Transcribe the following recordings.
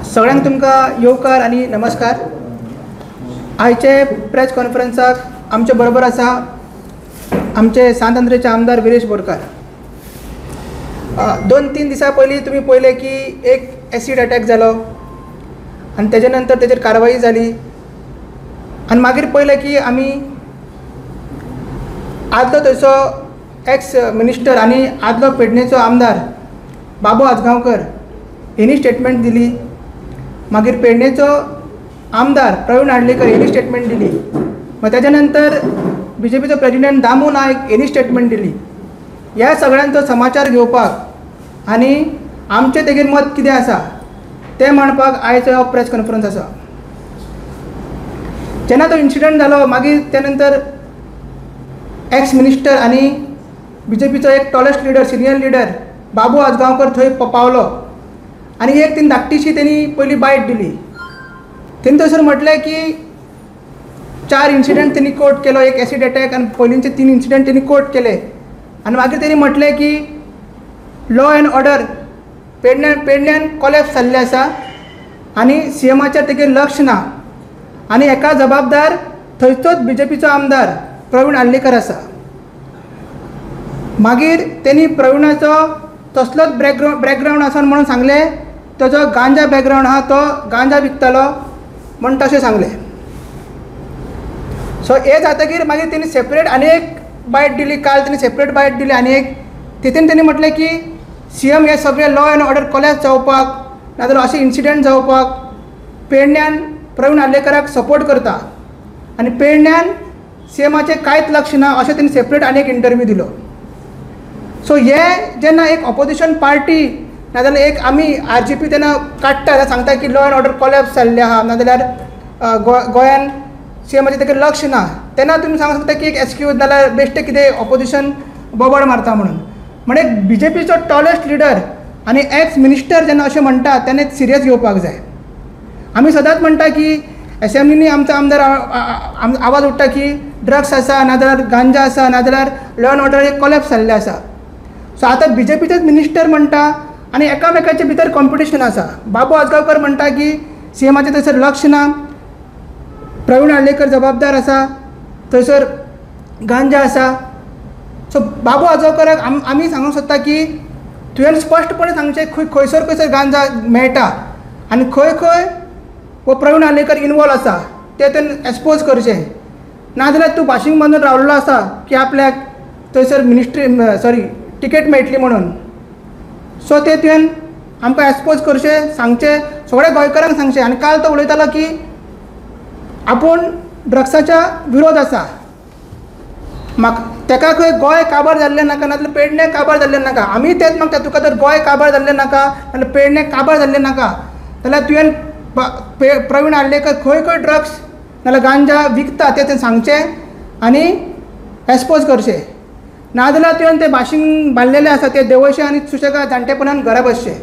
सगळ्यांक तुमकां येवकार आनी नमस्कार। आयचे प्रेस कॉन्फरन्साक आमचे बरोबर आसा आमचे सांतआंद्रेचे आमदार विरेश बोरकार। 2-3 दिसां पयलीं तुमी पळयलें की एक एसीड अटॅक जालो आनी तेजे नंतर तेजेर कारवाई जाली आनी मागीर पळयलें की आमी आदलो थंयचो एक्स मिनिस्टर आनी आदलो पेडणेचो आमदार बाबू आजगांवकर हेणी स्टेटमेंट दिली। मागीर पेडणेचो आमदार प्रवीण आडलेकर हेणी स्टेटमेंट दिली। मग तेच्या नंतर बीजेपीचो प्रेजिडेंट दामू नायक हेणी स्टेटमेंट दिली। ह्या सगळ्यांचो समाचार घेवपाक आनी आमचें तेगेर मत कितें आसा तें मांडपाक आयचो प्रेस कॉन्फरन्स आसा। जेन्ना तो इन्सिडंट जालो मागीर त्या नंतर एक्स मिनिस्टर आनी बीजेपीचो एक टॉलेस्ट लिडर सिनियर लिडर बाबू आजगांवकर थंय पावलो आनी एक तीन धाकटीशी तेणी पयली बायट दिली। तेणी थंयसर म्हटलें की 4 इन्सिडंट तेणी कोट केलो, एक एसीड अटॅक आनी पयलींचे 3 इन्सिडंट तेणी कोट केले आनी मागीर तेणी म्हटलें की लॉ एंड ऑर्डर पेडण्यान कॉलेप्स जाल्लें आसा आनी सीएमाचेर तेगेर लक्ष ना आनी हेका जबाबदार थंयचोच बीजेपीचो आमदार प्रवीण आडलेकर आसा। मागीर तेणी प्रवीणाचो तसलोच बॅकग्रावंड आसा म्हणून सांगलें, ताजो गांजा बॅकग्रावंड आहा तो गांजा विकतालो म्हण तशें सांगलें। सो हे जातकीर मागीर तेणी सेपरेट आनी एक बायट दिली, काल तेणी सेपरेट बायट दिली आनी एक तितून तेणी म्हटलें की सीएम हे सगळे लॉ एंड ऑर्डर कॉलेज जावपाक नाजाल्यार अशें इन्सिडंट जावपाक पेडण्यान प्रवीण आडलेकराक सपोर्ट करता आनी पेडण्यान सीएमाचें कांयच लक्ष ना अशें तेणी सेपरेट आनी एक इंटरव्यू दिलो। सो हे जेन्ना एक ऑपोजिशन पार्टी नाजाल्यार एक आमी आरजीपी तेन्ना काडटा सांगता की लॉ एंड ऑर्डर कॉलेप्स जाल्ले आहा नाजाल्यार गोंयान सीएमाचें तेका लक्ष ना, तेन्ना तुमी सांगूंक शकता की एक एक्सक्यूज नाजाल्यार बेश्टे कितें ऑपोजिशन बोबाड मारता म्हणून। म्हणजे बीजेपीचो टॉलेस्ट लिडर आनी एक्स मिनिस्टर जेन्ना अशें म्हणटा तेन्ना सिरियस घेवपाक जाय। आमी सदांच म्हणटा की एसेंब्लीनी आमचो आमदार आवाज उठता की ड्रग्स आसा नाजाल्यार गांजा आसा नाजाल्यार लॉ एंड ऑर्डर एक कॉलेप्स जाल्लें आसा। सो आतां बीजेपीचेच मिनिस्टर म्हणटा आनी एकामेकाचे भितर कॉम्पिटिशन आसा। बाबू आजगांवकर म्हणटा की सीएमाचें थंयसर लक्ष ना, प्रवीण आडलेकर जबाबदार आसा, थंयसर गांजा आसा। सो बाबू आजगांवकराक आमी सांगूंक सोदता की तुवें स्पश्टपणे सांगचें खंयसर गांजा मेळटा आनी खंय खंय वो प्रवीण आडलेकर इनवॉल्व आसा तें एक्सपोज करचें, नाजाल्यार तूं भाशींग बांदून रावल्लो आसा की आपल्याक थंयसर टिकेट मेळटली म्हणून। सो तें तुवें आमकां एक्सपोज करचें, सांगचें, सगळ्या गोंयकारांक सांगचें। आनी काल तो उलयतालो की आपूण ड्रग्साच्या विरोध आसा, तेका खंय गोंय काबार जाल्लें नाका नाजाल्यार पेडणे काबार जाल्लें नाका। आमी तेंच मागता, तुका जर गोंय काबार जाल्लें नाका नाजाल्यार पेडणे काबार जाल्लें नाका जाल्यार तुवें प्रवीण आडलेकर खंय खंय ड्रग्स नाजाल्यार गांजा विकता तें सांगचें आनी एक्सपोज करचें, नाजाल्यार तुवें तें भाशींग बांदलेलें आसा तें देंवयचें आनी सुशेगाद जाणटेपणान घरा बसचें।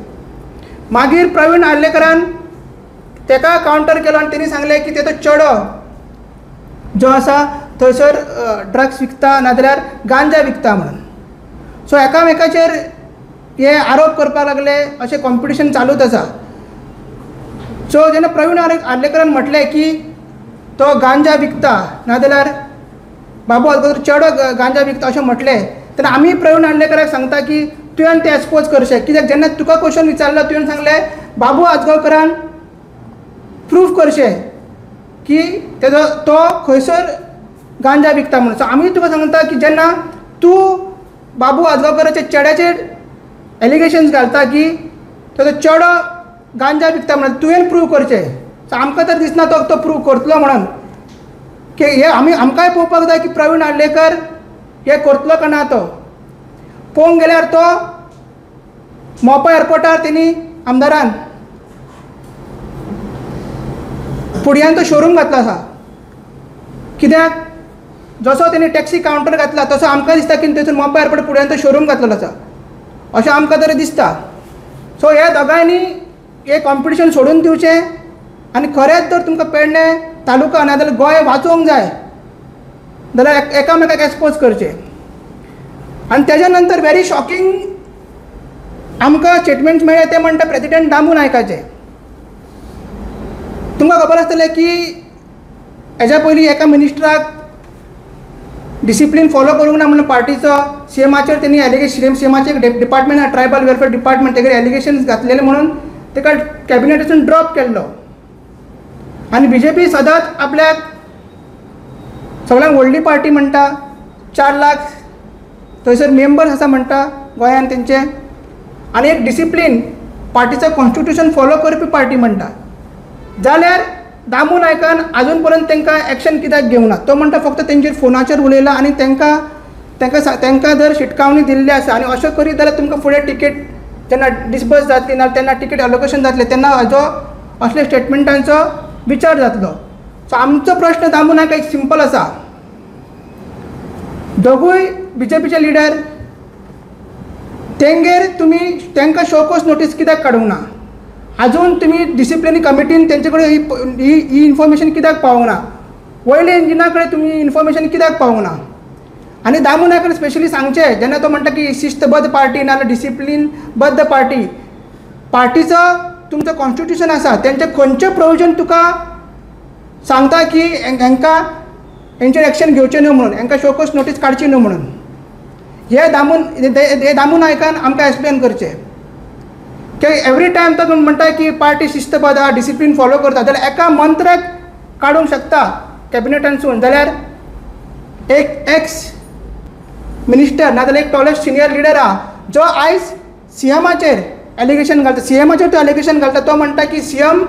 मागीर प्रवीण आडलेकरान तेका कावंटर केलो आनी तेणी सांगलें की तेजो चेडो जो आसा थंयसर ड्रग्स विकता नाजाल्यार गांजा विकता म्हणून। सो एकामेकाचेर हे आरोप करपाक लागले, अशें कॉम्पिटिशन चालूच आसा। सो जेन्ना प्रवीण आडलेकरान म्हटलें की तो गांजा विकता नाजाल्यार बाबू आजगांवकर चेडो गांजा विकता अशें म्हटलें तेन्ना आमी प्रवीण आडलेकराक सांगता की तुवें तें एक्सपोज करचें। कित्याक जेन्ना तुका क्वेश्चन विचारलो तुवें सांगलें बाबू आजगांवकरान प्रूफ करचें की तो खंयसर गांजा विकता म्हणून। सो आमी तुका सांगता की जेन्ना तूं बाबू आजगांवकराच्या चेड्याचेर एलिगेशन्स घालता की तेजो चेडो गांजा विकता म्हणून तुवें प्रूव करचें। सो आमकां तर दिसना तो प्रूव करतलो म्हणून की हे आमकांय पळोवपाक जाय की प्रवीण आडलेकर हे करतलो काय ना। तो पळोवंक गेल्यार तो मोपा एअरपोर्टार तेणी आमदारान फुडयान तो शोरूम घातलो आसा। कित्याक जसो तेणी टॅक्सी कावंटर घातला तसो आमकां दिसता की थंयसर मोपा एअरपोर्ट फुडयान तो शोरूम घातलेलो आसा अशें आमकां तरी दिसता। सो ह्या दोगांयनी हे कॉम्पिटिशन सोडून दिवचें आनी खरेंच जर तुमकां पेडणे तालुका नाजाल्यार गोंय वाचोवंक जाय जाल्यार एकामेकाक एक्सपोज करचें। आनी तेज्या नंतर व्हेरी शॉकिंग आमकां स्टेटमेंट्स मेळ्ळे ते म्हणटा प्रेजिडेंट दामू नायकाचे तुमकां खबर आसतलें की हेज्या पयलीं एका मिनिस्टराक डिसिप्लीन फॉलो करूंक ना म्हणून पार्टीचो सीएमाचेर तेणी एलिगेशन सीएमाचे डिपार्टमेंट ट्रायबल वेलफेअर डिपार्टमेंट तेजेर एलिगेशन्स घातलेले म्हणून ताका कॅबिनेटासून ड्रॉप केल्लो. आनी BJP सदांच आपल्याक सगळ्यांक व्हडली पार्टी म्हणटा, 4 लाख थंयसर मेंबर्स आसा म्हणटा गोंयांत तेंचे, आनी एक डिसिप्लीन पार्टीचो कॉन्स्टिट्यूशन फॉलो करपी पार्टी म्हणटा. जाल्यार दामू नायकान आजून पर्यंत तांकां एक्शन कित्याक घेवंक ना? तो म्हणटा फक्त तेंचेर फोनाचेर उलयला आनी तांकां जर शिटकावणी दिल्ली आसा आनी अशें करीत जाल्यार तुमकां फुडें टिकेट जेन्ना डिस्बर्स जातली ना तेन्ना टिकेट अलोकेशन जातलें तेन्ना हाजो असल्या स्टेटमेंटांचो विचार जातलो. सो आमचो प्रश्न दामू नायक एक सिंपल आसा. दोगूय BJPचे लिडर तेंगेर तुमी तांकां शोकोस नोटीस कित्याक काडूंक ना? आजून तुमी डिसिप्लिनी कमिटीन तेंचे कडेन ही इन्फॉर्मेशन कित्याक पावोंक ना? वयल्या इंजिना कडेन तुमी इन्फॉर्मेशन कित्याक पावोंक ना? आनी दामू नायकान स्पेशली सांगचें जेन्ना तो म्हणटा की शिस्तबद्ध पार्टी नाजाल्यार डिसिप्लिनबद्ध पार्टीचो तुमचो कॉन्स्टिट्यूशन आसा तेंचे खंयचे प्रोविजन तुका सांगता की हांकां हेंचेर एक्शन घेवचें न्हू म्हणून, हांकां शोकोस नोटीस काडची न्हू म्हणून? हे दामू नायकान आमकां एक्सप्लेन करचें की एवरी टायम तो म्हणटा की पार्टी शिस्तबद्ध आहा, डिसिप्लीन फॉलो करता, जाल्यार एका मंत्र्याक काडूंक शकता कॅबिनेटांसून, जाल्यार एक एक्स मिनिस्टर नाजाल्यार एक टॉलेस्ट सिनियर लिडर आहा जो आयज सीएमाचेर एलिगेशन घालता, सीएमाचेर तो एलिगेशन घालता. तो म्हणटा की सीएम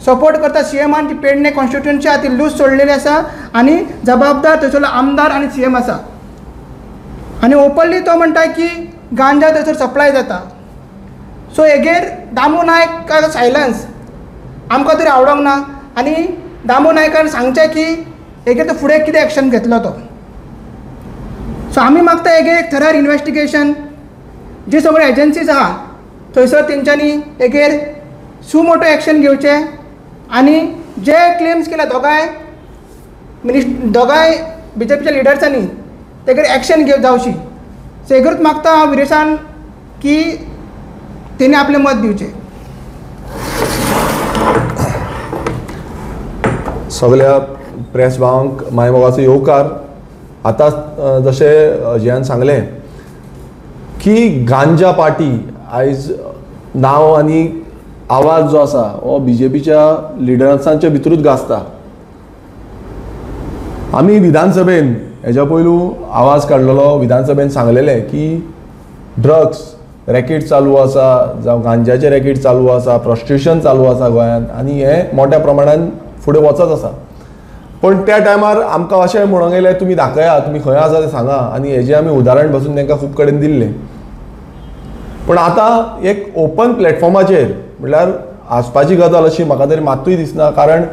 सपोर्ट करता, सीएमान ती पेडणे कॉन्स्टिट्युएन्सी आहा ती लूज सोडलेली आसा आनी जबाबदार थंयसरलो आमदार आनी सीएम आसा. आनी ओपनली तो म्हणटा की गांजा थंयसर सप्लाय जाता. सो हेगेर दामू नायकाचो सायलन्स आमकां तरी आवडोंक ना आनी दामू नायकान सांगचें की हेगेर तो फुडें कितें एक्शन घेतलो तो. सो आमी मागता हेगेर एक थरार इन्वेस्टिगेशन, जी सगळ्यो एजन्सीज आहा थंयसर तेंच्यांनी हेगेर सुमोटो एक्शन घेवचें आनी जे क्लेम्स केल्या दोगांय BJPच्या लिडर्सांनी तेगेर एक्शन जावची. सो हेगेरूच मागता हांव विरेशान की तेणी आपलें मत दिवचें. सगळ्या प्रेस भावांक मायमोगाचो येवकार. आतां जशें जियान सांगलें की गांजा पार्टी आयज नांव आनी आवाज जो आसा हो BJPच्या लिडर्सांच्या भितरूच गाजता. आमी विधानसभेन हेज्या पयलू आवाज काडलेलो, विधानसभेन सांगलेलें की ड्रग्स रॅकेट चालू आसा जावं गांजाचे रॅकेट चालू आसा, प्रॉस्टिट्यूशन चालू आसा गोंयांत आनी हें मोठ्या प्रमाणान फुडें वचत आसा. पण त्या टायमार आमकां अशें म्हणूंक येयलें तुमी दाखया, तुमी खंय आसा तें सांगा आनी हेजें आमी उदाहरण पासून तांकां खूब कडेन दिल्लें. पण आतां एक ओपन प्लॅटफॉर्माचेर म्हळ्यार आसपाची गजाल अशी म्हाका तरी मात्तूय दिसना. कारण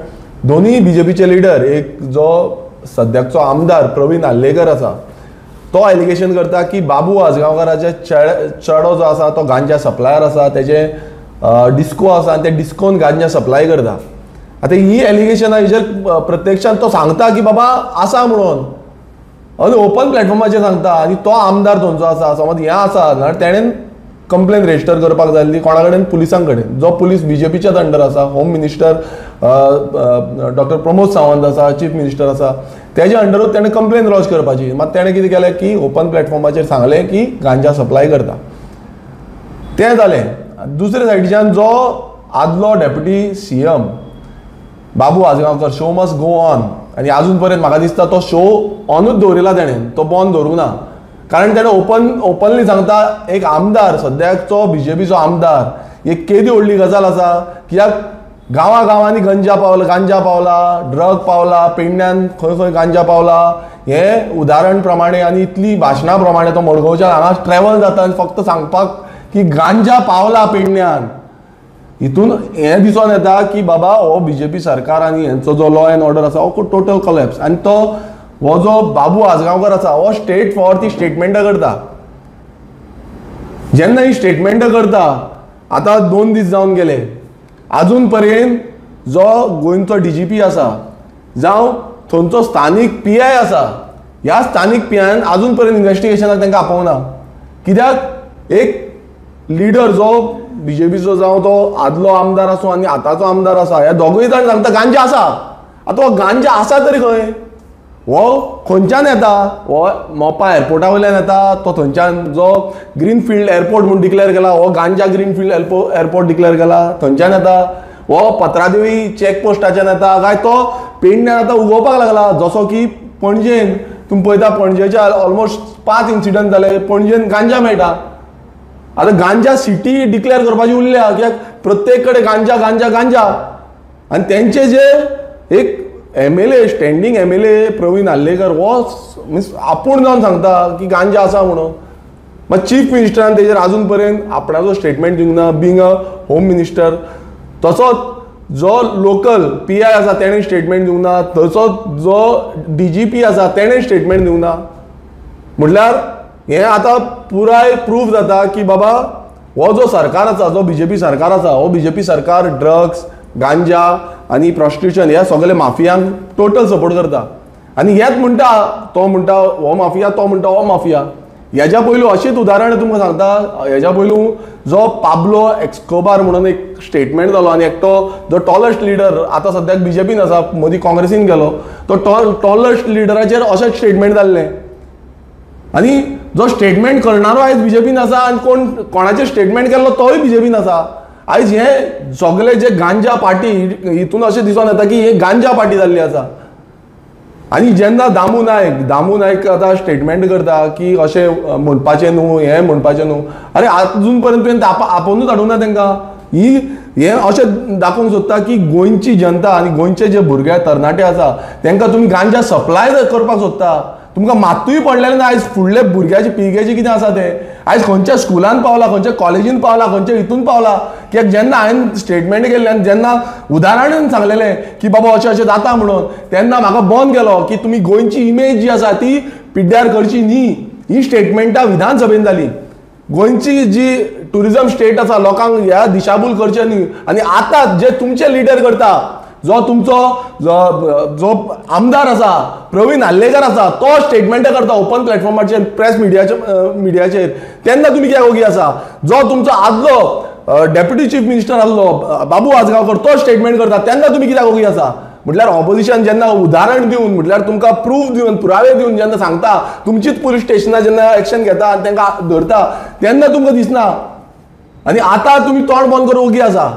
दोनूय BJPचे लिडर, एक जो सद्याचो आमदार प्रवीण आल्लेकर आसा तो एलिगेशन करता की बाबू आजगांवकाराचे चेडो जो आसा तो गांजा सप्लायर आसा, तेजे डिस्को आसा आनी ते डिस्कोन गांजा सप्लाय करता. आतां ही एलिगेशनां हेजेर प्रत्यक्षान तो सांगता की बाबा आसा म्हणून आनी ओपन प्लॅटफॉर्माचेर सांगता. आनी तो आमदार थंयचो आसा, समज हें आसा जाल्यार तेणेन कंप्लेन रेजिस्टर करपाक जाय आसली कोणा कडेन? पुलिसां कडेन. जो पुलीस BJPच्याच अंडर आसा, home minister doctor Pramod Sawant आसा, चीफ मिनिस्टर आसा, तेज्या अंडरूच तेणें कंप्लेन लॉन्च करपाची. मात तेणें कितें केलें की ओपन प्लॅटफॉर्माचेर सांगलें की गांजा सप्लाय करता. तें जालें. दुसरे सायडीच्यान जो आदलो deputy CM Babu Ajgaonkar, show must go on, आनी आजून पर्यंत म्हाका दिसता तो शो ऑनूच दवरिला तेणें, तो बंद दवरूंक ना. कारण तेणें ओपनली सांगता एक आमदार, सद्याचो BJPचो आमदार, एक केदी व्हडली गजाल आसा कित्याक गांवांनी गांजा पावला, ड्रग पावला, पेडण्यान खंय खंय गांजा पावला, हें उदाहरण प्रमाणे आनी इतली भाशणां प्रमाणे तो मडगांवच्यान हांगा ट्रॅव्हल जाता आनी फक्त सांगपाक की गांजा पावला पेडण्यान. हितून हें दिसून येता की बाबा हो BJP सरकार आनी हेंचो जो लॉ एंड ऑर्डर आसा हो टोटल कॉलॅप्स. आनी तो हो जो बाबू आजगांवकर आसा हो स्टेट फॉर ती स्टेटमेंटां करता. जेन्ना ही स्टेटमेंटां करता, आतां 2 दीस जावन गेले, आजून पर्यंत जो गोंयचो DGP आसा जावं थंयचो स्थानीक PI आसा, ह्या स्थानीक PIन आजून पर्यंत इन्व्हेस्टिगेशनाक तांकां आपोवंक ना. कित्याक एक लिडर जो बीजेपीचो जावं तो आदलो आमदार आसूं आनी आतांचो आमदार आसा, ह्या दोगूय जाण सांगता गांजा आसा. आतां हो गांजा आसा तरी खंय? हो खंयच्यान येता? हो मोपा एअरपोर्टा वयल्यान येता. तो थंयच्यान जो ग्रीनफिल्ड एअरपोर्ट म्हूण डिक्लेअर केला, हो गांजा ग्रीनफिल्ड एअरपोर्ट डिक्लेअर केला, थंयच्यान येता. हो पत्रादेवी चॅकपोस्टाच्यान येता काय तो पेडण्यान आतां उगोवपाक लागला. जसो की पणजेन तुम्ही पळयता, पणजेच्या ऑलमोस्ट 5 इन्सिडंट जाले, पणजेन गांजा मेळटा. आतां गांजा सिटी डिक्लेअर करपाची उरल्या, कित्याक प्रत्येक कडेन गांजा गांजा गांजा. आनी तेंचे जे एक MLA standing MLA Pravin Arlekar हो मिन्स आपूण जावन सांगता की गांजा आसा म्हणून. मात चीफ मिनिस्टरान तेजेर आजून पर्यंत आपणाचो स्टेटमेंट दिवंक ना, बींग अ होम मिनिस्टर. तसोच जो लोकल PI आसा तेणें स्टेटमेंट दिवंक ना, तसोच जो DGP आसा तेणें स्टेटमेंट दिवंक ना. म्हटल्यार हें आतां पुराय प्रूफ जाता की बाबा हो जो सरकार आसा, जो BJP सरकार आसा, हो BJP सरकार ड्रग्स, गांजा आनी प्रॉस्टिट्यूशन ह्या सगळे माफियांक टोटल सपोर्ट करता. आनी हेच म्हणटा, तो म्हणटा हो माफिया, तो म्हणटा हो माफिया. हेज्या पयलू अशीच उदाहरण तुमकां सांगता. हेज्या पयलू जो पाब्लो एस्कोबार म्हणून एक स्टेटमेंट जालो आनी एकटो जो टॉलेस्ट लिडर आतां सद्याक BJPन आसा, मदीं काँग्रेसीन गेलो, तो टॉलेस्ट लिडराचेर अशेंच स्टेटमेंट जाल्लें. आनी जो स्टेटमेंट करणारो आयज BJPन आसा आनी कोणाचेर स्टेटमेंट केल्लो तोय BJPन आसा. आयज हे सगळे जे गांजा पार्टी हितून अशें दिसून येता की हे गांजा पार्टी जाल्ली आसा. आनी जेन्ना दामू नायक आतां स्टेटमेंट करता की अशें म्हणपाचें न्हू, हें म्हणपाचें न्हू. अरे आजून पर्यंत तुवें आपोवनूच हाडूंक ना तांकां. हें अशें दाखोवंक सोदता की गोंयची जनता आनी गोंयचे जे भुरगे तरणाटे आसा तांकां तुमी गांजा सप्लाय करपाक सोदता. तुमकां मात्तूय पडलेलें ना आयज फुडले भुरग्याचे पिळगेचे कितें आसा तें. आयज खंयच्या स्कुलान पावला, खंयच्या कॉलेजीन पावला, खंयच्या हितून पावला. कित्याक जेन्ना हांवें स्टेटमेंट केल्लें आनी जेन्ना उदाहरण सांगलेलें की बाबा अशें अशें जाता म्हणून, तेन्ना म्हाका बंद केलो की तुमी गोंयची इमेज जी आसा ती पिड्ड्यार करची न्ही. ही स्टेटमेंटां विधानसभेन जाली. गोंयची जी टुरिजम स्टेट आसा लोकांक ह्या दिशाभूल करचे न्ही. आनी आतां जे तुमचे लिडर करता, जो तुमचो जो आमदार आसा प्रवीण आल्लेकर आसा, तो स्टेटमेंट करता ओपन प्लॅटफॉर्माचेर प्रेस मिडियाचेर, तेन्ना तुमी कित्याक ओगी आसा. जो तुमचो आदलो डेप्युटी चीफ मिनिस्टर आसलो बाबू आजगांवकर, तो स्टेटमेंट करता, तेन्ना तुमी कित्याक ओगी आसा. म्हटल्यार ऑपोजिशन जेन्ना उदाहरण दिवन, म्हटल्यार तुमकां प्रूफ दिवन, पुरावे दिवन जेन्ना सांगता, तुमचीच पुलीस स्टेशनार जेन्ना एक्शन घेता आनी तांकां धरता, तेन्ना तुमकां दिसना. आनी आतां तुमी तोंड बंद करून ओगी आसा.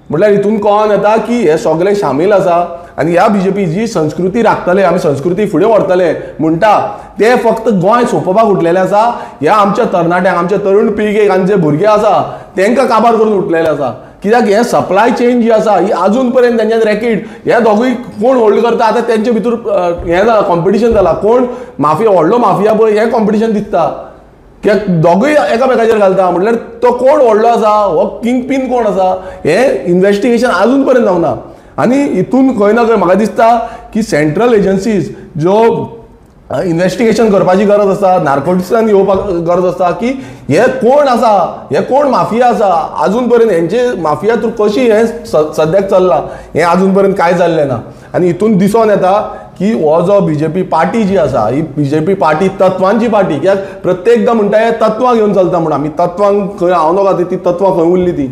म्हटल्यार हितून कळोन येता की हे सगळे शामील आसा. आनी ह्या BJP जी संस्कृती राखतले, आमी संस्कृती फुडें व्हरतले म्हणटा, ते फक्त गोंय सोंपोवपाक उठलेले आसा. ह्या आमच्या तरणाट्यांक, आमच्या तरुण पिळगेक आनी जे भुरगे आसा तांकां काबार करून उठलेले आसा. कित्याक हे सप्लाय चेन जी आसा ही आजून पर्यंत तेंच्यान रॅकेट हे दोगूय कोण होल्ड करता. आतां तेंचे भितर हें जाला, कॉम्पिटिशन जाला, कोण माफिया व्हडलो माफिया पळय हें कॉम्पिटिशन दिसता. कित्याक दोगूय एकामेकाचेर घालता. म्हटल्यार तो कोण व्हडलो आसा, हो किंग पिन कोण आसा, हें इन्व्हेस्टिगेशन आजून पर्यंत जावना. आनी हितून खंय ना खंय म्हाका दिसता की सेंट्रल एजन्सीज ज्यो इन्व्हेस्टिगेशन करपाची गरज आसा, नार्कोटिक्सान येवपाक गरज आसा की हे कोण आसा, हे कोण माफिया आसा, आजून पर्यंत हेंचे माफिया थ्रू कशी हें सद्याक चल्लां हें आजून पर्यंत कांय जाल्लें ना. आनी हितून दिसून येता की हो जो BJP पार्टी जी आसा ही BJP पार्टी तत्वांची पार्टी. कित्याक प्रत्येकदां म्हणटा हे तत्वां घेवन चलता म्हणून. आमी तत्वांक खंय हांव नका ती तत्वां खंय उरली ती.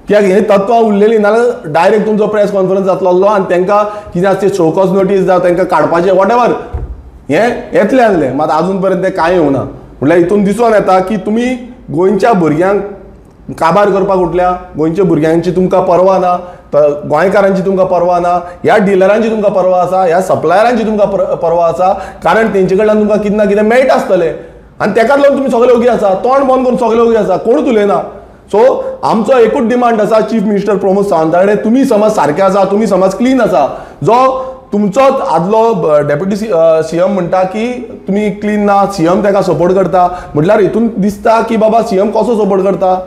कित्याक हे तत्वां उरलेली नाल्यार डायरेक्ट तुमचो प्रेस कॉन्फरन्स जातलो आनी तांकां कितें आसता शोकॉज नोटीस जावं तांकां काडपाचें वॉटेवर हें येतलें आसलें. मात आजून पर्यंत तें कांय येवना. म्हटल्यार हितून दिसून येता की तुमी गोंयच्या भुरग्यांक काबार करपाक उठल्या, गोंयच्या भुरग्यांची तुमकां पर्वा ना, गोंयकारांची तुमकां पर्वा ना, ह्या डिलरांची तुमकां पर्वा आसा, ह्या सप्लायरांची तुमकां पर्वा आसा. कारण तेंचे कडल्यान तुमकां कितें ना कितें मेळटा आसतलें आनी ताकाच लागून तुमी सगळे ओगी आसा. तोंड बंद करून सगळे ओगी आसा, कोणूच उलयना. सो आमचो एकूच डिमांड आसा चीफ मिनिस्टर प्रमोद सावंताडे, तुमी समज सारके आसा, तुमी समज क्लीन आसा, जो तुमचोच आदलो डेप्युटी CM म्हणटा की तुमी क्लीन ना, CM ताका सपोर्ट करता. म्हटल्यार हितून दिसता की बाबा CM कसो सपोर्ट करता.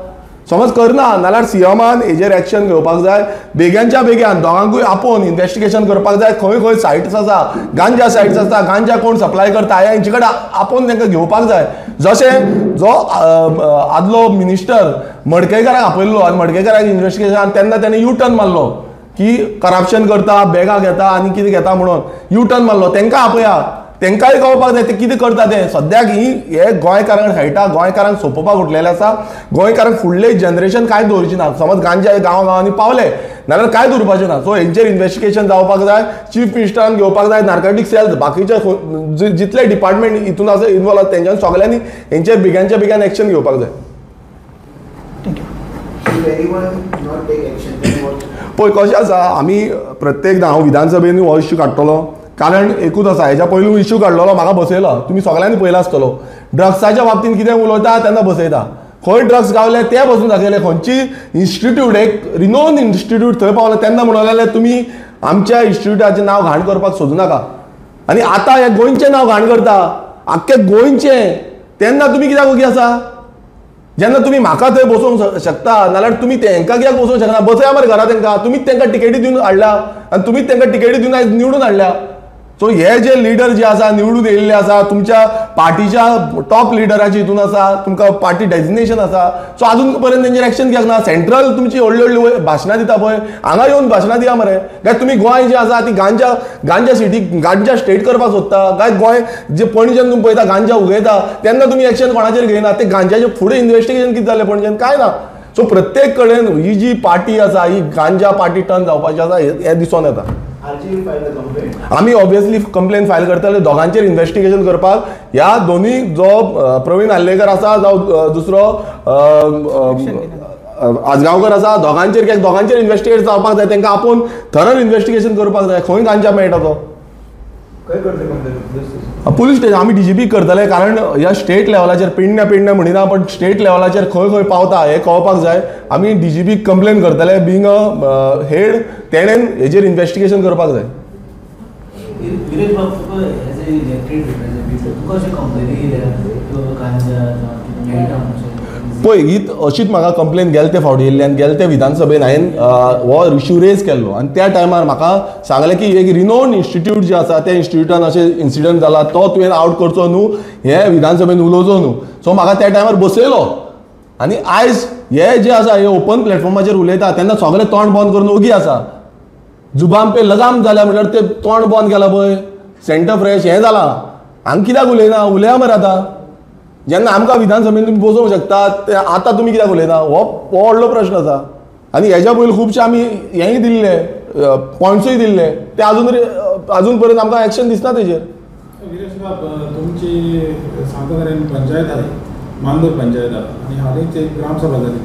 समज करना नाल्यार CMन हेजेर एक्शन घेवपाक जाय. बेग्यानच्या बेग्यान दोगांकूय आपोवन इन्व्हेस्टिगेशन करपाक जाय. खंय खंय सायट्स आसा, गांजा सायट्स आसा, गांजा कोण सप्लाय करता हेंचे कडेन आपोवन तांकां घेवपाक जाय. जशें जो आदलो मिनिस्टर मडकयकाराक आपयल्लो आनी मडकयकाराक इन्व्हेस्टिगेशन तेन्ना ताणें U-टर्न मारलो की करप्शन करता, बॅगां घेता आनी कितें घेता म्हणून U-टर्न मारलो. तांकां आपया तांकांय कळपाक जाय ते कितें करता ते. सद्याक हे गोंयकारांक खेळटा, गोंयकारांक सोंपोवपाक उठलेले आसा. गोंयकारांक फुडले जनरेशन कांय दवरचे ना. समज गांजा गांवांनी पावले नाल्यार कांय दवरपाचें ना. सो हेंचेर इन्व्हेस्टिगेशन जावपाक जाय. चीफ मिनिस्टरान घेवपाक जाय. नार्कोटीक सेल बाकीचे जितले डिपार्टमेंट हितून आसा इन्वॉल्व आसा तेंच्यांनी सगळ्यांनी हेंचेर बेग्यानच्या बेग्यान एक्शन घेवपाक जाय. पळय कशें आसा, आमी प्रत्येकदां हांव विधानसभेन हो इश्यू काडटलो कारण एकूच आसा. हेच्या पयलू इश्यू काडलेलो म्हाका बसयलो. तुमी सगळ्यांनी पयला आसतलो. ड्रग्साच्या बाबतींत कितें उलयता तेन्ना बसयता. खंय ड्रग्स गावले ते बसून दाखयले. खंयची इन्स्टिट्यूट एक रिनोन इन्स्टिट्यूट थंय पावले तेन्ना म्हणलें तुमी आमच्या इन्स्टिट्यूटाचें नांव घाण करपाक सोदू नाका. आनी आतां हे गोंयचें नांव घाण करता, आख्खे गोंयचें. तेन्ना तुमी कित्याक ओगी आसा? जेन्ना तुमी म्हाका थंय बसोवंक शकता नाल्यार तुमी तेंकां कित्याक बसोवंक शकना? बसया मरे घरा तेंकां. तुमीच तेंकां टिकेटी दिवन हाडल्या आनी तुमीच तेंकां टिकेटी दिवन आयज निवडून हाडल्या. सो हे जे लिडर जे आसा निवडून येयल्ले आसा, तुमच्या पार्टीच्या टॉप लिडराची हितून आसा, तुमकां पार्टी डेजिग्नेशन आसा. सो आजून पर्यंत तेंचेर एक्शन कित्याक ना? सेंट्रल तुमची व्हडली व्हडली भाशणां दिता पळय, हांगा येवन भाशणां दिया मरे. काय तुमी गोंय जे आसा ती गांजा सिटी गांजा स्टेट करपाक सोदता काय? गोंय जे पणजेन तुमी पळयता गांजा उगयता तेन्ना तुमी एक्शन कोणाचेर घेयना. ते गांजाचे फुडें इन्व्हेस्टिगेशन कितें जालें पणजेन? काय ना. सो प्रत्येक कडेन ही जी पार्टी आसा ही गांजा पार्टी टर्न जावपाची आसा हे दिसून येता. आमी ऑब्वियसली कंप्लेन फायल करतले दोगांचेर इन्व्हेस्टिगेशन करपाक. ह्या दोनूय जो प्रवीण आल्लेकर आसा जावं दुसरो आजगांवकर आसा दोगांचेर कित्याक दोगांचेर इन्व्हेस्टिगेट जावपाक जाय. तांकां आपूण थरर इन्व्हेस्टिगेशन करपाक जाय. खंय गांजा मेळटा तो पुलीस स्टेशन आमी DGP करतले कारण ह्या स्टेट लेवलाचेर पेडण्या म्हणिना पण स्टेट लेवलाचेर खंय खंय पावता हे कळपाक जाय. आमी DGP कंप्लेन करतले बींग अ हेड. तेणेन हेजेर इन्व्हेस्टिगेशन करपाक जाय. पळय ही अशीच म्हाका कंप्लेन गेले ते फावटी येयल्ली आनी गेले ते विधानसभेन हांवें हो इश्यू रेज केल्लो आनी त्या टायमार म्हाका सांगलें की एक रिनोन इन्स्टिट्यूट जे आसा त्या इन्स्टिट्यूटान अशें इन्सिडंट जाला तो तुवें आउट करचो न्हू, हे विधानसभेन उलोवचो न्हू. सो म्हाका त्या टायमार बसयलो आनी आयज हे जे आसा हे ओपन प्लॅटफॉर्माचेर उलयता तेन्ना सगळें तोंड बंद करून ओगी आसा. जुबाम पे लगाम जाल्या म्हटल्यार ते तोंड बंद केला पळय. सेंटर फ्रेश हें जालां. हांगा कित्याक उलयना? उलया मरे आतां. जेन्ना आमकां विधानसभेन तुमी बसोवंक शकतात ते आतां तुमी कित्याक उलयना? हो व्हडलो प्रश्न आसा. आनी हेच्या पयलीं खुबशे आमी हेंय दिल्ले पॉयंट्सूय दिल्ले ते अजून पर्यंत आमकां एक्शन दिसना तेजेर. तुमची सांगता पंचायत आली मांदूर पंचायत आनी हालींच एक ग्रामसभा जाली.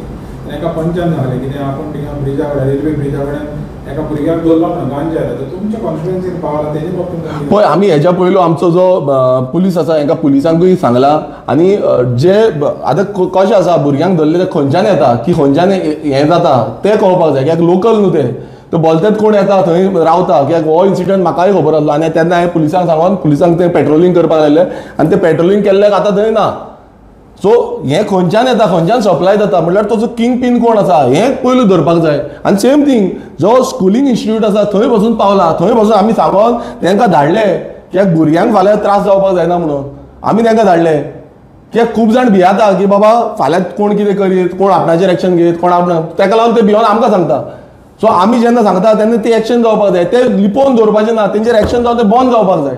एका पंचान सांगलें कितें आपण थिंगा ब्रिजा कडेन रेल्वे ब्रिजा कडेन एका भुरग्याक दवरलो म्हणून गांजा तर तुमच्या कॉन्फिडन्सीन पावला तेजे बाबतींत पळय आमी हेच्या पयलू आमचो जो पुलीस आसा हांकां पुलिसांकूय सांगला आनी जे आतां कशें आसा भुरग्यांक धरले ते खंयच्यान येता की खंयच्यान हें जाता तें कळपाक जाय. कित्याक लोकल न्हू ते बोलतेच कोण येता थंय रावता. कित्याक हो इन्सिडंट म्हाकाय खबर आसलो आनी तेन्ना हांवें पुलिसांक सांगून पुलिसांक तें पेट्रोलिंग करपाक लायलें आनी तें पेट्रोलिंग केल्ल्याक आतां थंय ना. सो हें खंयच्यान येता खंयच्यान सप्लाय जाता म्हटल्यार ताचो किंग पिन कोण आसा हें पयलू धरपाक जाय. आनी सेम थिंग जो स्कुलींग इन्स्टिट्यूट आसा थंय बसून पावला थंय बसून आमी सांगून तांकां धाडले कित्याक भुरग्यांक फाल्यां त्रास जावपाक जायना म्हणून आमी तांकां धाडले. कित्याक खूब जाण भियाता की बाबा फाल्यां कोण कितें करीत कोण आपणाचेर एक्शन घेत कोण आपण ताका लागून ते भियोन आमकां सांगता. सो आमी जेन्ना सांगता तेन्ना ती एक्शन जावपाक जाय. ते लिपोवन दवरपाचें ना तेंचेर एक्शन जावन तें बंद जावपाक जाय.